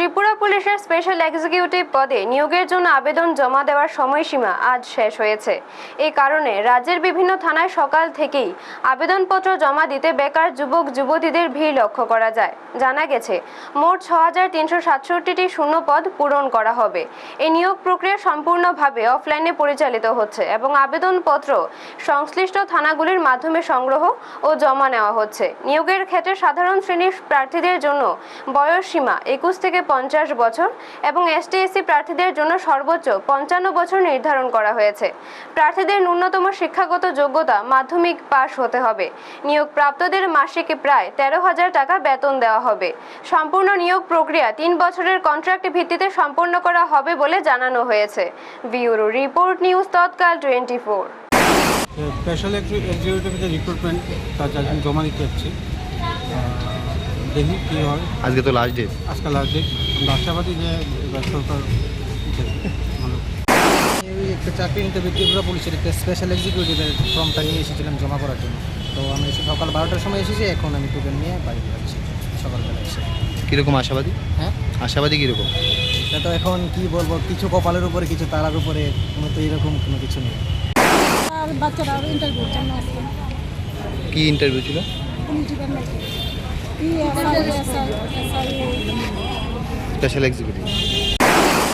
ত্রিপুরা পুলিশের special executive পদে নিয়োগের জন্য আবেদন জমা দেওয়ার সময়সীমা আজ শেষ হয়েছে। এই কারণে রাজ্যের বিভিন্ন থানায় সকাল থেকেই আবেদনপত্র জমা দিতে বেকার যুবক যুবতীদের ভিড় লক্ষ্য করা যায়। জানা গেছে মোট ৬,৩৬৭টি শূন্য পদ পূরণ করা হবে। এই নিয়োগ প্রক্রিয়া সম্পূর্ণভাবে অফলাইনে পরিচালিত হচ্ছে এবং আবেদনপত্র সংশ্লিষ্ট থানাগুলির মাধ্যমে সংগ্রহ ও জমা নেওয়া হচ্ছে। নিয়োগের ক্ষেত্রে সাধারণ শ্রেণীর প্রার্থীদের জন্য বয়স সীমা 21 থেকে 50 বছর এবং এসটি/এসসি প্রার্থীদের জন্য সর্বোচ্চ 55 বছর নির্ধারণ করা হয়েছে। প্রার্থীদের ন্যূনতম শিক্ষাগত যোগ্যতা মাধ্যমিক পাশ হতে হবে। নিয়োগপ্রাপ্তদের মাসিক প্রায় 13,000 টাকা বেতন দেওয়া হবে। সম্পূর্ণ নিয়োগ প্রক্রিয়া 3 বছরের কন্ট্রাক্ট ভিত্তিতে সম্পন্ন করা হবে বলে জানানো হয়েছে। ব্যুরো রিপোর্ট, নিউজ তৎকাল 24। স্পেশাল এক্সিকিউটিভ যে রিক্রুটমেন্ট তার জমা দিতে যাচ্ছি, দেখি কী হয়। আজকে তো লাস্ট ডেট। আজকে লাস্ট ডেট। আমরা আশাবাদী যে সরকার একটা চাকরি ইন্টারভিউ ত্রিপুরা পুলিশের একটা স্পেশাল এক্সিকিউটিভের ফর্মটা নিয়ে এসেছিলাম জমা করার জন্য। তো আমি এসে সকাল 12টার সময় এসেছি, এখন আমি টোকেন নিয়ে বাড়ি যাচ্ছি সকালবেলা এসে। কীরকম আশাবাদী? হ্যাঁ, আশাবাদী কীরকম? এটা তো এখন কি বলবো, কিছু কপালের উপরে কিছু তারার উপরে, কোনো তো এরকম কোনো কিছু নেই। আর বাচ্চারা ইন্টারভিউর জন্য আসছে। কী ইন্টারভিউ ছিল? পুলিশ ডিপার্টমেন্টে স্পেশাল এক্সিকিউটিভ।